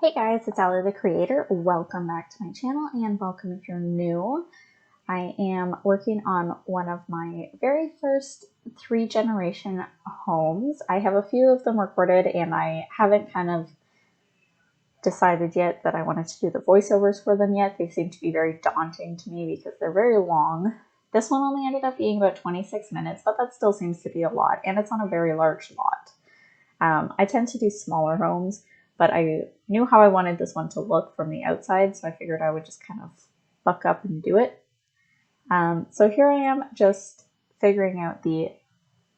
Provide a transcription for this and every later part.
Hey guys, it's Allie the Creator. Welcome back to my channel and welcome if you're new. I am working on one of my very first 3-generation homes. I have a few of them recorded and I haven't kind of decided yet that I wanted to do the voiceovers for them yet. They seem to be very daunting to me because they're very long. This one only ended up being about 26 minutes, but that still seems to be a lot, and it's on a very large lot. I tend to do smaller homes, but I knew how I wanted this one to look from the outside, so I figured I would just kind of buck up and do it. So here I am just figuring out the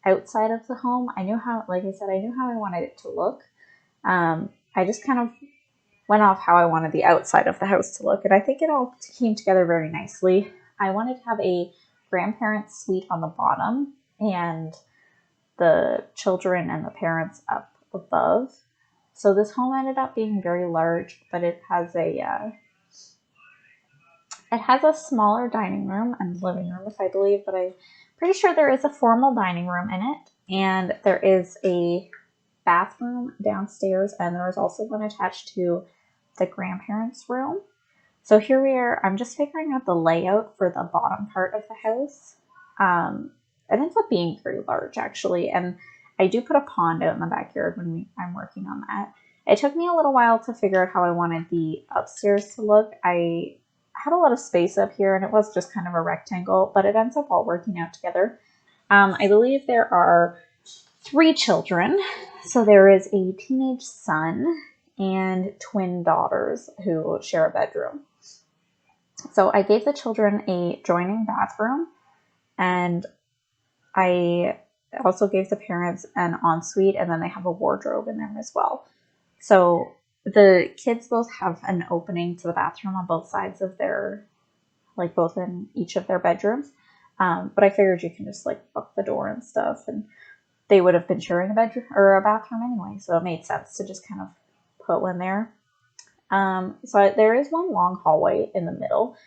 outside of the home. I knew how, like I said, I knew how I wanted it to look. I just kind of went off how I wanted the outside of the house to look, and I think it all came together very nicely. I wanted to have a grandparents suite on the bottom and the children and the parents up above. So this home ended up being very large, but it has a smaller dining room and living room, if I believe, but I'm pretty sure there is a formal dining room in it, and there is a bathroom downstairs, and there is also one attached to the grandparents' room. So here we are. I'm just figuring out the layout for the bottom part of the house. It ends up being very large, actually, and I do put a pond out in the backyard when I'm working on that. It took me a little while to figure out how I wanted the upstairs to look. I had a lot of space up here, and it was just kind of a rectangle, but it ends up all working out together. I believe there are 3 children. So there is a teenage son and twin daughters who share a bedroom. So I gave the children a joining bathroom, and I also gave the parents an ensuite, and then they have a wardrobe in there as well. So the kids both have an opening to the bathroom on both sides of their, like both in each of their bedrooms. But I figured you can just like lock the door and stuff, and they would have been sharing a bedroom or a bathroom anyway, so it made sense to just kind of put one there. So there is one long hallway in the middle,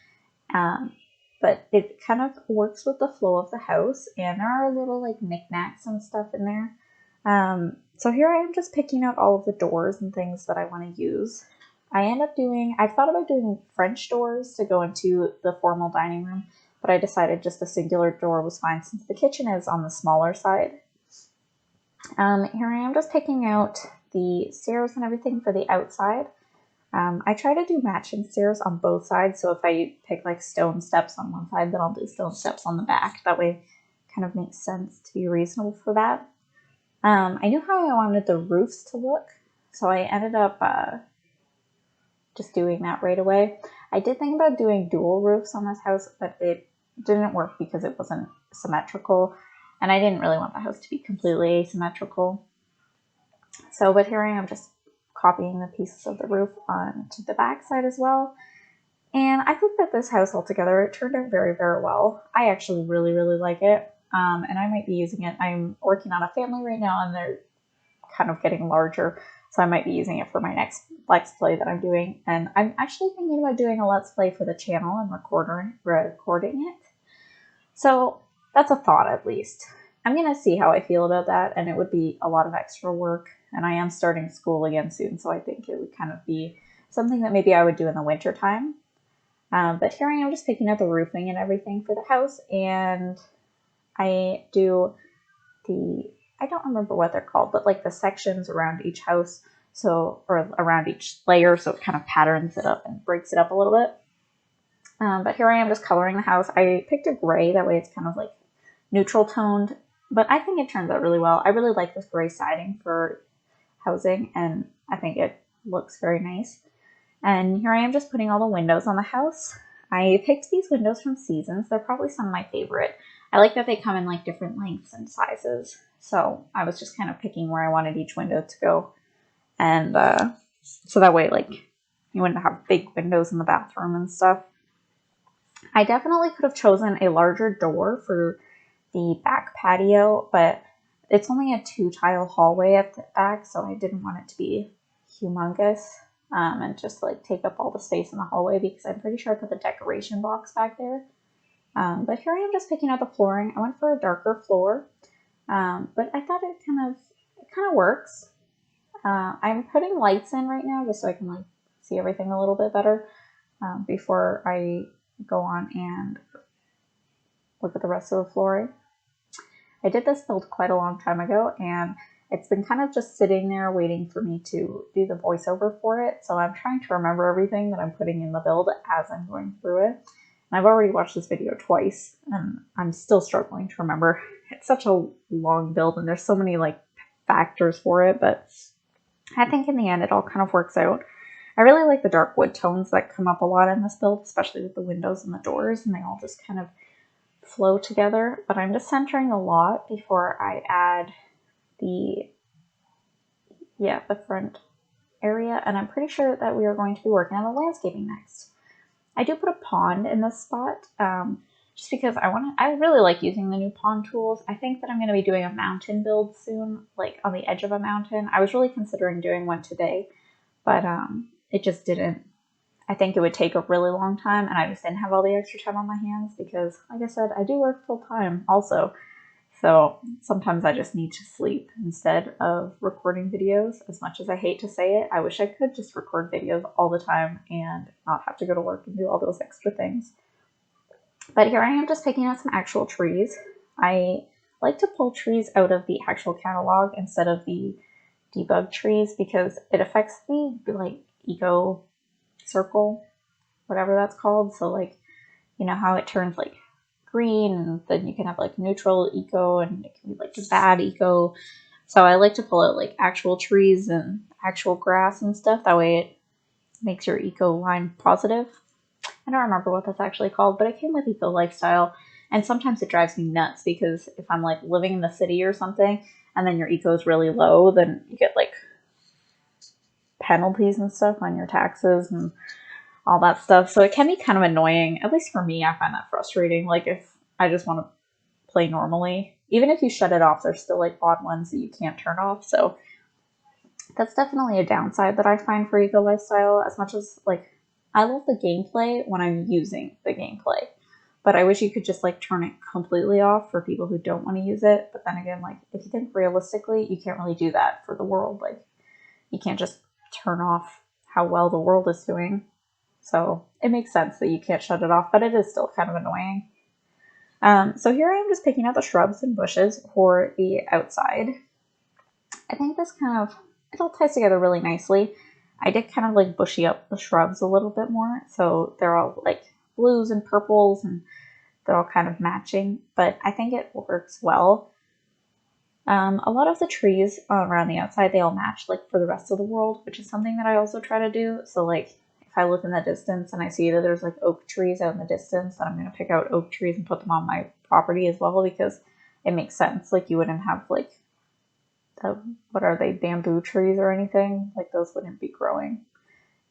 but it kind of works with the flow of the house, and there are little like knickknacks and stuff in there. So here I am just picking out all of the doors and things that I want to use. I've thought about doing French doors to go into the formal dining room, but I decided just a singular door was fine since the kitchen is on the smaller side. Here I am just picking out the stairs and everything for the outside. I try to do matching stairs on both sides, so if I pick like stone steps on one side, then I'll do stone steps on the back. That way it kind of makes sense to be reasonable for that. I knew how I wanted the roofs to look, so I ended up just doing that right away. I did think about doing dual roofs on this house, but it didn't work because it wasn't symmetrical, and I didn't really want the house to be completely asymmetrical. So, but here I am just copying the pieces of the roof onto the back side as well. And I think that this house altogether, it turned out very, very well. I actually really, really like it. And I might be using it. I'm working on a family right now, and they're kind of getting larger. So I might be using it for my next Let's Play that I'm doing. And I'm actually thinking about doing a Let's Play for the channel and recording it. So that's a thought, at least. I'm going to see how I feel about that, and it would be a lot of extra work. And I am starting school again soon, so I think it would kind of be something that maybe I would do in the winter time. But here I am just picking out the roofing and everything for the house, and I do I don't remember what they're called, but like the sections around each house, so, or around each layer, so it kind of patterns it up and breaks it up a little bit. But here I am just coloring the house. I picked a gray, that way it's kind of like neutral toned, but I think it turns out really well. I really like this gray siding for housing, and I think it looks very nice. And here I am just putting all the windows on the house. I picked these windows from Seasons. They're probably some of my favorite. I like that they come in like different lengths and sizes. So I was just kind of picking where I wanted each window to go. And so that way, like, you wouldn't have big windows in the bathroom and stuff. I definitely could have chosen a larger door for the back patio, but it's only a 2-tile hallway at the back, so I didn't want it to be humongous and just like take up all the space in the hallway, because I'm pretty sure I put the decoration box back there. But here I am just picking out the flooring. I went for a darker floor, but I thought it kind of works. I'm putting lights in right now just so I can like see everything a little bit better before I go on and look at the rest of the flooring. I did this build quite a long time ago, and it's been kind of just sitting there waiting for me to do the voiceover for it. So I'm trying to remember everything that I'm putting in the build as I'm going through it. And I've already watched this video twice, and I'm still struggling to remember. It's such a long build, and there's so many like factors for it, but I think in the end it all kind of works out. I really like the dark wood tones that come up a lot in this build, especially with the windows and the doors, and they all just kind of flow together. But I'm just centering a lot before I add the front area, and I'm pretty sure that we are going to be working on the landscaping next. I do put a pond in this spot just because I really like using the new pond tools. I think that I'm going to be doing a mountain build soon, like on the edge of a mountain. I was really considering doing one today, but it just didn't. I think it would take a really long time, and I just didn't have all the extra time on my hands because, like I said, I do work full time also. So sometimes I just need to sleep instead of recording videos. As much as I hate to say it, I wish I could just record videos all the time and not have to go to work and do all those extra things. But here I am just picking out some actual trees. I like to pull trees out of the actual catalog instead of the debug trees because it affects the like eco circle, whatever that's called. So like, you know how it turns like green, and then you can have like neutral eco, and it can be like the bad eco. So I like to pull out like actual trees and actual grass and stuff. That way it makes your eco line positive. I don't remember what that's actually called, but it came with eco lifestyle. And sometimes it drives me nuts because if I'm like living in the city or something and then your eco is really low, then you get like penalties and stuff on your taxes and all that stuff. So it can be kind of annoying. At least for me, I find that frustrating. Like if I just want to play normally, even if you shut it off, there's still like odd ones that you can't turn off. So that's definitely a downside that I find for eco lifestyle. As much as like I love the gameplay when I'm using the gameplay, but I wish you could just like turn it completely off for people who don't want to use it. But then again, like if you think realistically, you can't really do that for the world. Like you can't just turn off how well the world is doing. So it makes sense that you can't shut it off, but it is still kind of annoying. So here I am just picking out the shrubs and bushes for the outside. I think this it all ties together really nicely. I did kind of like bushy up the shrubs a little bit more. So they're all like blues and purples and they're all kind of matching, but I think it works well. A lot of the trees around the outside, they all match like for the rest of the world, which is something that I also try to do. So like if I look in the distance and I see that there's like oak trees out in the distance, then I'm going to pick out oak trees and put them on my property as well because it makes sense. Like you wouldn't have like, what are they, bamboo trees or anything? Like those wouldn't be growing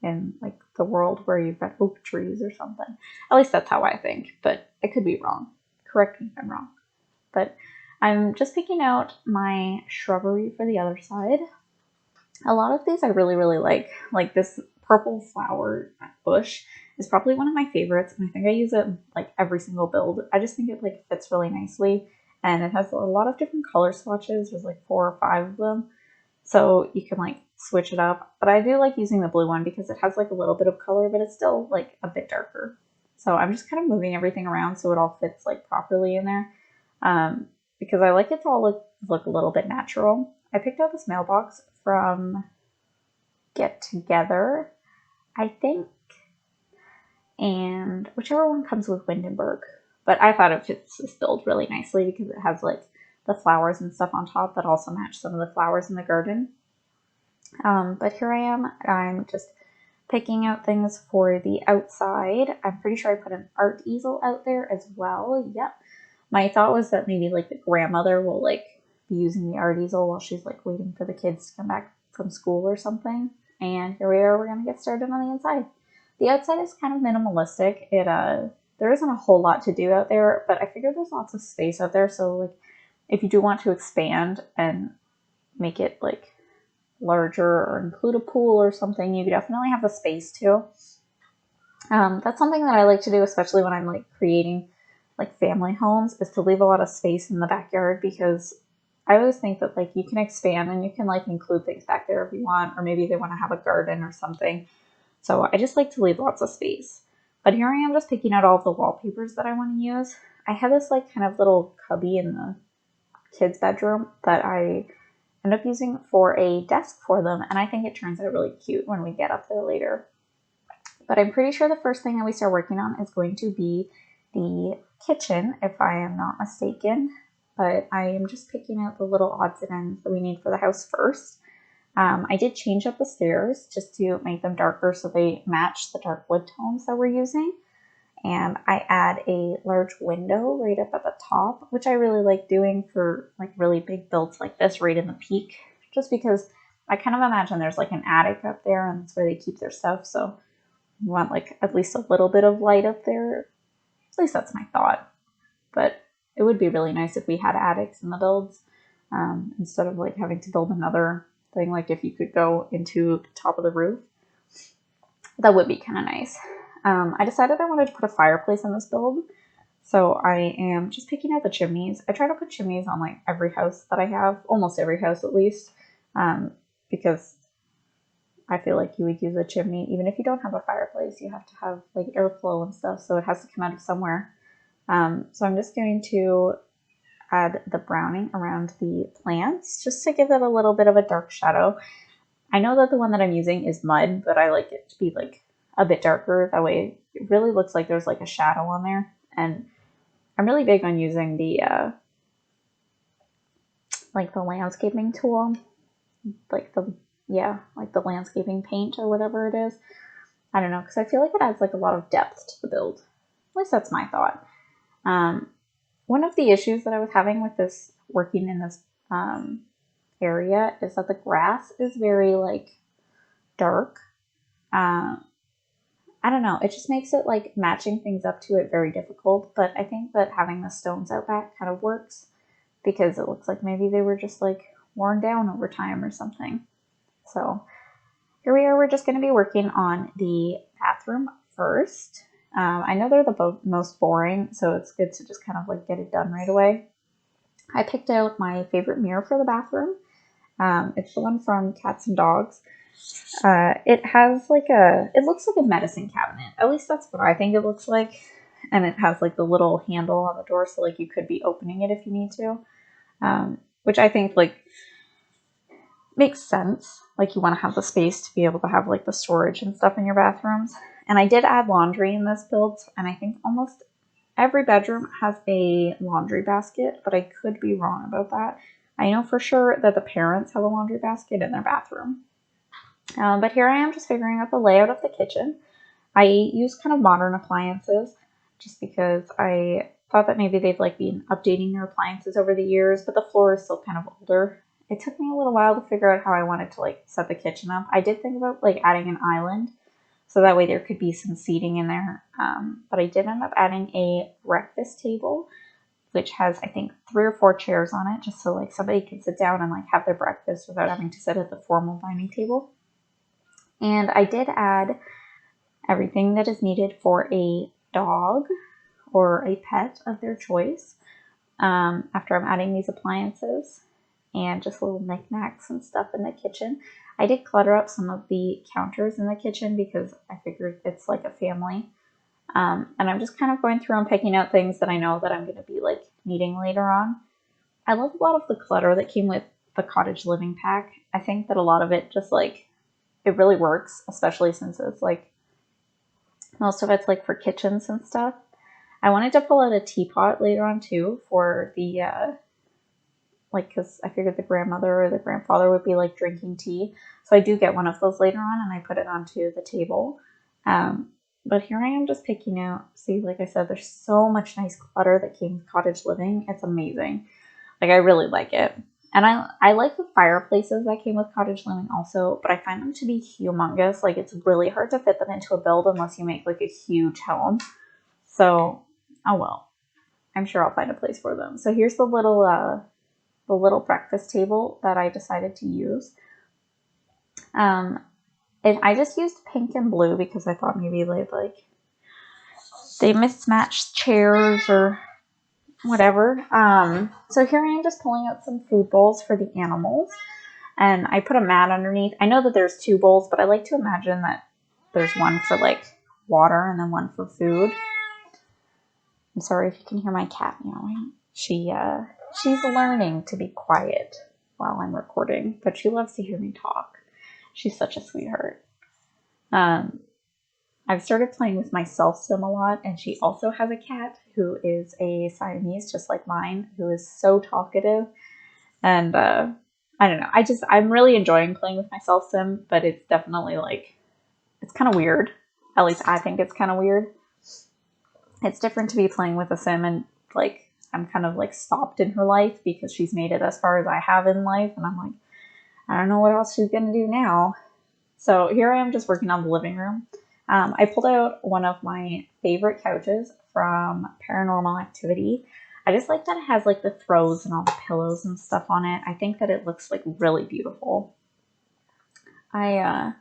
in like the world where you've got oak trees or something. At least that's how I think, but I could be wrong. Correct me if I'm wrong. But I'm just picking out my shrubbery for the other side. A lot of these I really, really like. Like this purple flower bush is probably one of my favorites, and I think I use it like every single build. I just think it like fits really nicely, and it has a lot of different color swatches. There's like 4 or 5 of them, so you can like switch it up. But I do like using the blue one because it has like a little bit of color, but it's still like a bit darker. So I'm just kind of moving everything around so it all fits like properly in there. Because I like it to all look a little bit natural. I picked out this mailbox from Get Together, I think, and whichever one comes with Windenburg. But I thought it fits this build really nicely because it has like the flowers and stuff on top that also match some of the flowers in the garden. But here I am. I'm just picking out things for the outside. I'm pretty sure I put an art easel out there as well. Yep. My thought was that maybe like the grandmother will like be using the art easel while she's like waiting for the kids to come back from school or something. And here we are, we're gonna get started on the inside. The outside is kind of minimalistic. There isn't a whole lot to do out there, but I figured there's lots of space out there. So like if you do want to expand and make it like larger or include a pool or something, you definitely have the space to. That's something that I like to do, especially when I'm like creating like family homes, is to leave a lot of space in the backyard because I always think that like you can expand and you can like include things back there if you want, or maybe they want to have a garden or something. So I just like to leave lots of space. But here I am just picking out all of the wallpapers that I want to use. I have this like kind of little cubby in the kids' bedroom that I end up using for a desk for them, and I think it turns out really cute when we get up there later. But I'm pretty sure the first thing that we start working on is going to be the kitchen, if I am not mistaken. But I am just picking out the little odds and ends that we need for the house first. I did change up the stairs just to make them darker so they match the dark wood tones that we're using. And I add a large window right up at the top, which I really like doing for like really big builds like this right in the peak, just because I kind of imagine there's like an attic up there and that's where they keep their stuff. So you want like at least a little bit of light up there. At least that's my thought. But it would be really nice if we had attics in the builds instead of like having to build another thing. Like if you could go into the top of the roof, that would be kind of nice. I decided I wanted to put a fireplace in this build, so I am just picking out the chimneys. I try to put chimneys on like every house that I have, almost every house at least, because I feel like you would use a chimney. Even if you don't have a fireplace, you have to have like airflow and stuff, so it has to come out of somewhere. So I'm just going to add the browning around the plants just to give it a little bit of a dark shadow. I know that the one that I'm using is mud, but I like it to be like a bit darker. That way it really looks like there's like a shadow on there. And I'm really big on using the like the landscaping tool, like the landscaping paint or whatever it is. I don't know, because I feel like it adds like a lot of depth to the build. At least that's my thought. One of the issues that I was having with this working in this area is that the grass is very like dark. I don't know, it just makes it like matching things up to it very difficult, but I think that having the stones out back kind of works because it looks like maybe they were just like worn down over time or something. So here we are, we're just going to be working on the bathroom first. I know they're the most boring, so it's good to just kind of like get it done right away. I picked out my favorite mirror for the bathroom. It's the one from Cats and Dogs. It has like it looks like a medicine cabinet. At least that's what I think it looks like. And it has like the little handle on the door, so like you could be opening it if you need to. Which I think like makes sense. Like you want to have the space to be able to have like the storage and stuff in your bathrooms. And I did add laundry in this build, and I think almost every bedroom has a laundry basket, but I could be wrong about that. I know for sure that the parents have a laundry basket in their bathroom. But here I am just figuring out the layout of the kitchen. I use kind of modern appliances just because I thought that maybe they've like been updating their appliances over the years, but the floor is still kind of older. It took me a little while to figure out how I wanted to like set the kitchen up. I did think about like adding an island so that way there could be some seating in there. But I did end up adding a breakfast table, which has I think 3 or 4 chairs on it, just so like somebody can sit down and like have their breakfast without having to sit at the formal dining table. And I did add everything that is needed for a dog or a pet of their choice after I'm adding these appliances and just little knickknacks and stuff in the kitchen. I did clutter up some of the counters in the kitchen because I figured it's like a family. And I'm just kind of going through and picking out things that I know that I'm going to be like needing later on. I love a lot of the clutter that came with the cottage living pack. I think that a lot of it just like it really works, especially since it's like most of it's like for kitchens and stuff. I wanted to pull out a teapot later on too for the like because I figured the grandmother or the grandfather would be like drinking tea. So I do get one of those later on and I put it onto the table. But here I am just picking out, see, like I said, there's so much nice clutter that came with cottage living. It's amazing. Like I really like it. And I like the fireplaces that came with cottage living also, but I find them to be humongous. Like it's really hard to fit them into a build unless you make like a huge home. So, oh well, I'm sure I'll find a place for them. So here's the little breakfast table that I decided to use. I just used pink and blue because I thought maybe they mismatched chairs or whatever. So here I am just pulling out some food bowls for the animals. And I put a mat underneath. I know that there's 2 bowls, but I like to imagine that there's one for like water and then one for food. I'm sorry if you can hear my cat meowing. She's learning to be quiet while I'm recording, but she loves to hear me talk. She's such a sweetheart. I've started playing with my self-sim a lot, and she also has a cat who is a Siamese, just like mine, who is so talkative. And I don't know. I'm really enjoying playing with my self-sim, but it's definitely like, it's kind of weird. At least I think it's kind of weird. It's different to be playing with a sim and like I'm kind of like stopped in her life because she's made it as far as I have in life, and I'm like, I don't know what else she's gonna do now. So here I am just working on the living room. I pulled out one of my favorite couches from Paranormal Activity. I just like that it has like the throws and all the pillows and stuff on it. I think that it looks like really beautiful. I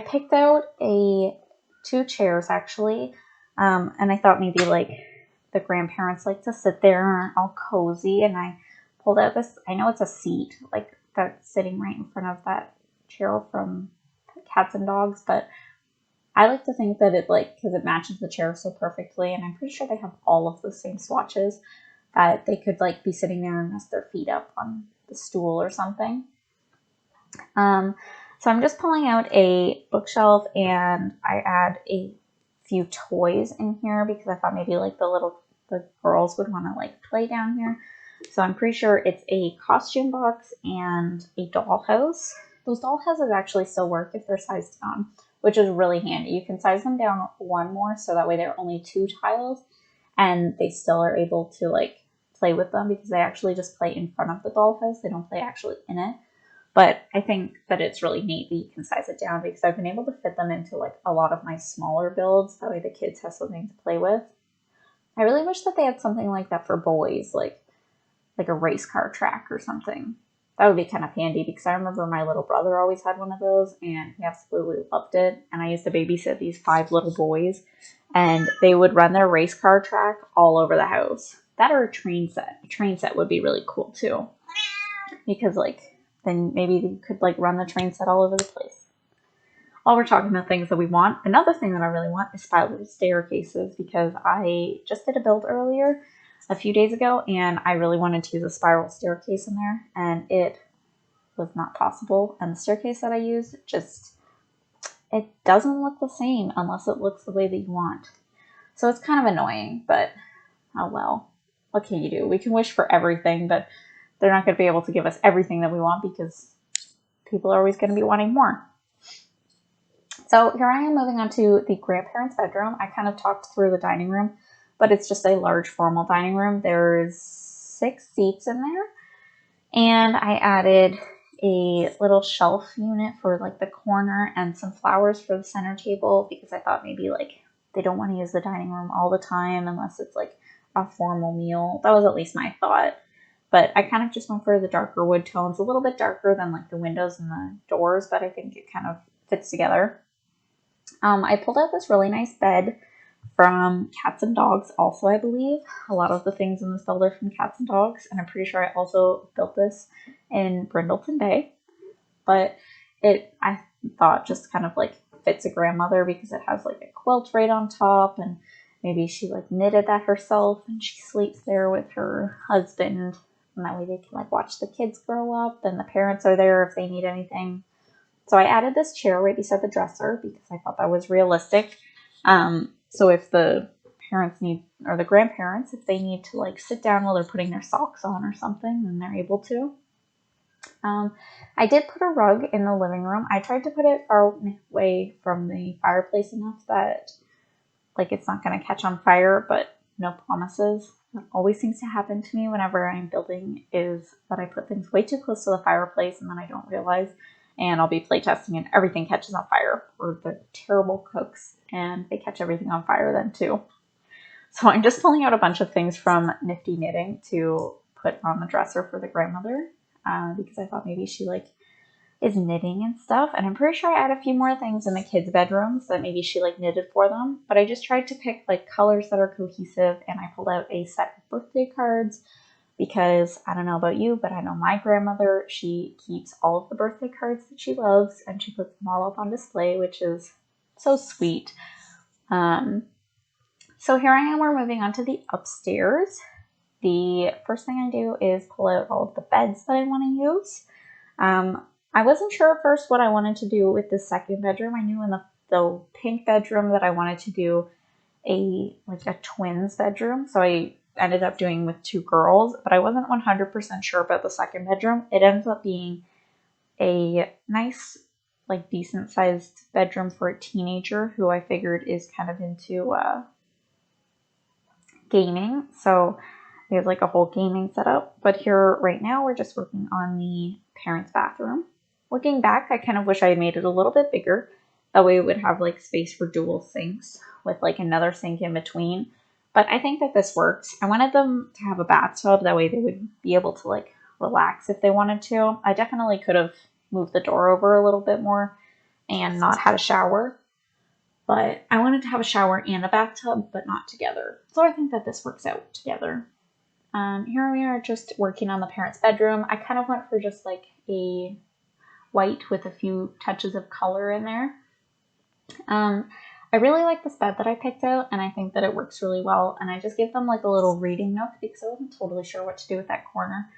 picked out 2 chairs actually, and I thought maybe like the grandparents like to sit there all cozy, and I pulled out this, I know it's a seat, like that's sitting right in front of that chair from Cats and Dogs, but I like to think that it like, because it matches the chair so perfectly, and I'm pretty sure they have all of the same swatches, that they could like be sitting there and rest their feet up on the stool or something. So I'm just pulling out a bookshelf, and I add a few toys in here because I thought maybe like the girls would want to like play down here. So I'm pretty sure it's a costume box and a dollhouse. Those dollhouses actually still work if they're sized down, which is really handy. You can size them down 1 more, so that way they're only 2 tiles, and they still are able to like play with them because they actually just play in front of the dollhouse. They don't play actually in it. But I think that it's really neat that you can size it down because I've been able to fit them into like a lot of my smaller builds. That way the kids have something to play with. I really wish that they had something like that for boys, like a race car track or something. That would be kind of handy because I remember my little brother always had one of those and he absolutely loved it. And I used to babysit these 5 little boys, and they would run their race car track all over the house. That or a train set. A train set would be really cool too, because like then maybe you could like run the train set all over the place. While we're talking about things that we want, another thing that I really want is spiral staircases, because I just did a build earlier a few days ago and I really wanted to use a spiral staircase in there, and it was not possible. And the staircase that I used it doesn't look the same unless it looks the way that you want. So it's kind of annoying, but oh well. What can you do? We can wish for everything, but they're not going to be able to give us everything that we want because people are always going to be wanting more. So here I am moving on to the grandparents' bedroom. I kind of talked through the dining room, but it's just a large formal dining room. There's 6 seats in there, and I added a little shelf unit for like the corner and some flowers for the center table because I thought maybe like they don't want to use the dining room all the time unless it's like a formal meal. That was at least my thought. But I kind of just went for the darker wood tones, a little bit darker than like the windows and the doors, but I think it kind of fits together. I pulled out this really nice bed from Cats and Dogs also, I believe. A lot of the things in this build are from Cats and Dogs, and I'm pretty sure I also built this in Brindleton Bay. But I thought just kind of like fits a grandmother because it has like a quilt right on top, and maybe she like knitted that herself and she sleeps there with her husband. And that way they can like watch the kids grow up, and the parents are there if they need anything. So I added this chair right beside the dresser because I thought that was realistic. So if the parents need, or the grandparents, if they need to like sit down while they're putting their socks on or something, then they're able to. I did put a rug in the living room. I tried to put it far away from the fireplace enough that like it's not going to catch on fire, but no promises. What always seems to happen to me whenever I'm building is that I put things way too close to the fireplace and then I don't realize, and I'll be playtesting and everything catches on fire. Or the terrible cooks and they catch everything on fire then too. So I'm just pulling out a bunch of things from Nifty Knitting to put on the dresser for the grandmother because I thought maybe she like is knitting and stuff, and I'm pretty sure I had a few more things in the kids' bedrooms that maybe she like knitted for them, but I just tried to pick like colors that are cohesive, and I pulled out a set of birthday cards because I don't know about you, but I know my grandmother, she keeps all of the birthday cards that she loves, and she puts them all up on display, which is so sweet. So here I am, we're moving on to the upstairs. The first thing I do is pull out all of the beds that I want to use. I wasn't sure at first what I wanted to do with the second bedroom. I knew in the pink bedroom that I wanted to do a twins bedroom, so I ended up doing with 2 girls, but I wasn't 100% sure about the second bedroom. It ends up being a nice, like decent sized bedroom for a teenager who I figured is kind of into gaming, so we have like a whole gaming setup. But here right now we're just working on the parents' bathroom. Looking back, I kind of wish I had made it a little bit bigger. That way it would have like space for dual sinks with like another sink in between. But I think that this works. I wanted them to have a bathtub, that way they would be able to like relax if they wanted to. I definitely could have moved the door over a little bit more and not had a shower. But I wanted to have a shower and a bathtub, but not together. So I think that this works out together. Here we are just working on the parents' bedroom. I kind of went for just like a white with a few touches of color in there. I really like this bed that I picked out, and I think that it works really well. And I just gave them like a little reading nook because I wasn't totally sure what to do with that corner.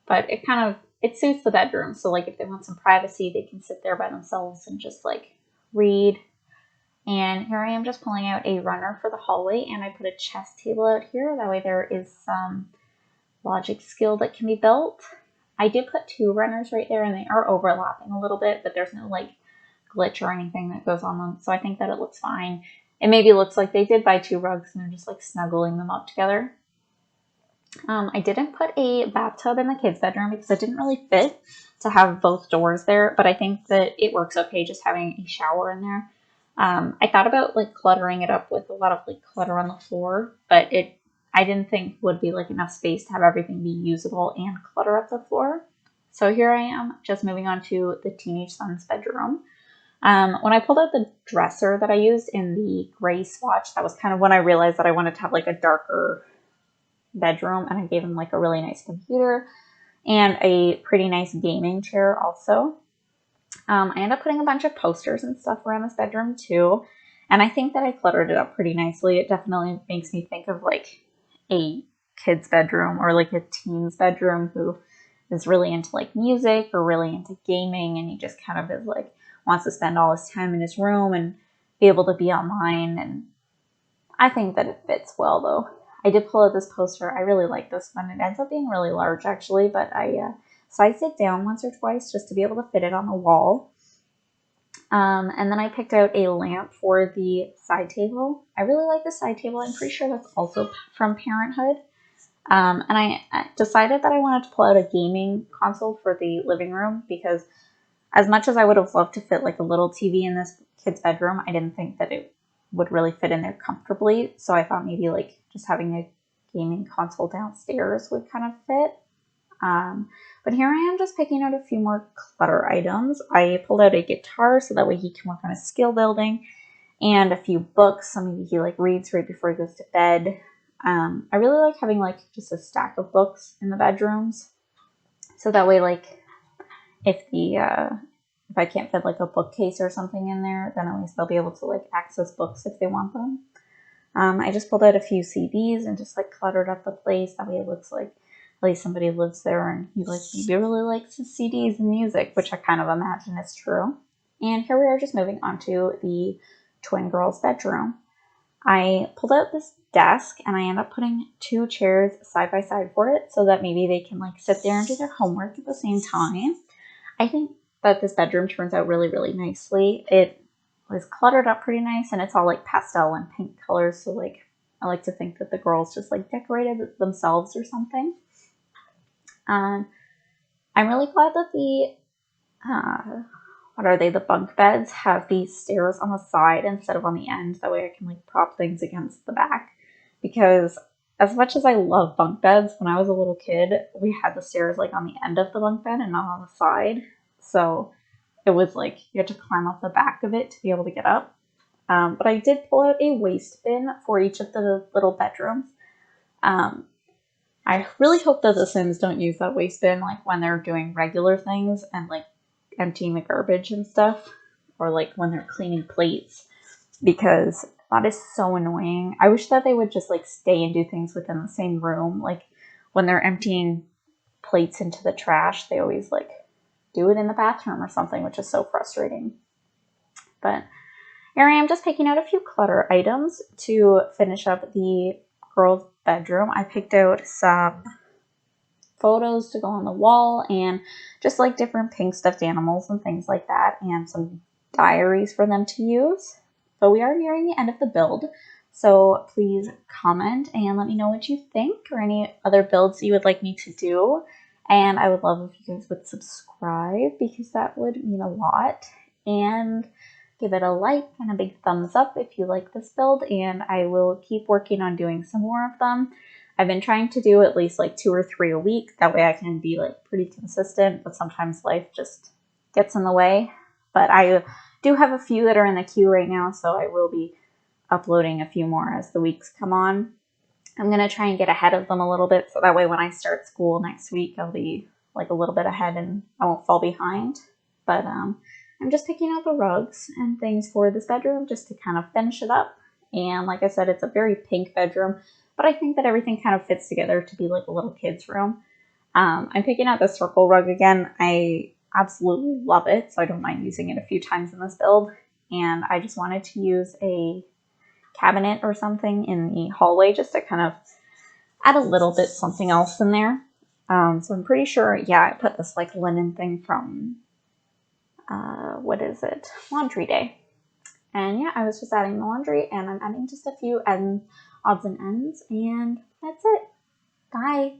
But it suits the bedroom. So like if they want some privacy, they can sit there by themselves and just like read. And here I am just pulling out a runner for the hallway, and I put a chess table out here. That way there is some logic skill that can be built. I did put 2 runners right there, and they are overlapping a little bit, but there's no like glitch or anything that goes on them. So I think that it looks fine. It maybe looks like they did buy 2 rugs and they're just like snuggling them up together. I didn't put a bathtub in the kids' bedroom because it didn't really fit to have both doors there, but I think that it works okay just having a shower in there. I thought about like cluttering it up with a lot of like clutter on the floor, but I didn't think would be like enough space to have everything be usable and clutter up the floor. So here I am just moving on to the teenage son's bedroom. When I pulled out the dresser that I used in the gray swatch, that was kind of when I realized that I wanted to have like a darker bedroom, and I gave him like a really nice computer and a pretty nice gaming chair also. I ended up putting a bunch of posters and stuff around this bedroom too, and I think that I cluttered it up pretty nicely. It definitely makes me think of like a kid's bedroom or like a teen's bedroom who is really into like music or really into gaming, and he just kind of is like wants to spend all his time in his room and be able to be online. And I think that it fits well though. I did pull out this poster. I really like this one. It ends up being really large actually, but I sized it down once or twice just to be able to fit it on the wall. And then I picked out a lamp for the side table. I really like the side table. I'm pretty sure that's also from Parenthood. And I decided that I wanted to pull out a gaming console for the living room because as much as I would have loved to fit like a little TV in this kid's bedroom, I didn't think that it would really fit in there comfortably. So I thought maybe like just having a gaming console downstairs would kind of fit. But here I am just picking out a few more clutter items. I pulled out a guitar so that way he can work on his skill building, and a few books so maybe he like reads right before he goes to bed. I really like having like just a stack of books in the bedrooms, so that way like if I can't fit like a bookcase or something in there, then at least they'll be able to like access books if they want them. I just pulled out a few CDs and just like cluttered up the place. That way it looks like at least somebody lives there and he really likes his CDs and music, which I kind of imagine is true. And here we are just moving on to the twin girls' bedroom. I pulled out this desk and I end up putting 2 chairs side by side for it so that maybe they can like sit there and do their homework at the same time. I think that this bedroom turns out really, really nicely. It was cluttered up pretty nice, and it's all like pastel and pink colors. So like, I like to think that the girls just like decorated it themselves or something. I'm really glad that the bunk beds have these stairs on the side instead of on the end. That way I can like prop things against the back, because as much as I love bunk beds, when I was a little kid, we had the stairs like on the end of the bunk bed and not on the side. So it was like you had to climb up the back of it to be able to get up. But I did pull out a waste bin for each of the little bedrooms. I really hope that the Sims don't use that waste bin like when they're doing regular things and like emptying the garbage and stuff, or like when they're cleaning plates, because that is so annoying. I wish that they would just like stay and do things within the same room. Like when they're emptying plates into the trash, they always like do it in the bathroom or something, which is so frustrating. But here I am just picking out a few clutter items to finish up the girls' bedroom. I picked out some photos to go on the wall and just like different pink stuffed animals and things like that, and some diaries for them to use. But we are nearing the end of the build, so please comment and let me know what you think or any other builds you would like me to do. And I would love if you guys would subscribe, because that would mean a lot. And give it a like and a big thumbs up if you like this build, and I will keep working on doing some more of them. I've been trying to do at least like 2 or 3 a week. That way I can be like pretty consistent, but sometimes life just gets in the way. But I do have a few that are in the queue right now, so I will be uploading a few more as the weeks come on. I'm going to try and get ahead of them a little bit, so that way when I start school next week, I'll be like a little bit ahead and I won't fall behind. But I'm just picking out the rugs and things for this bedroom just to kind of finish it up. And like I said, it's a very pink bedroom, but I think that everything kind of fits together to be like a little kid's room. I'm picking out the circle rug again. I absolutely love it, so I don't mind using it a few times in this build. And I just wanted to use a cabinet or something in the hallway just to kind of add a little bit something else in there. So I'm pretty sure, yeah, I put this like linen thing from, what is it? Laundry Day. And yeah, I was just adding the laundry, and I'm adding just a few odds and ends, and that's it. Bye.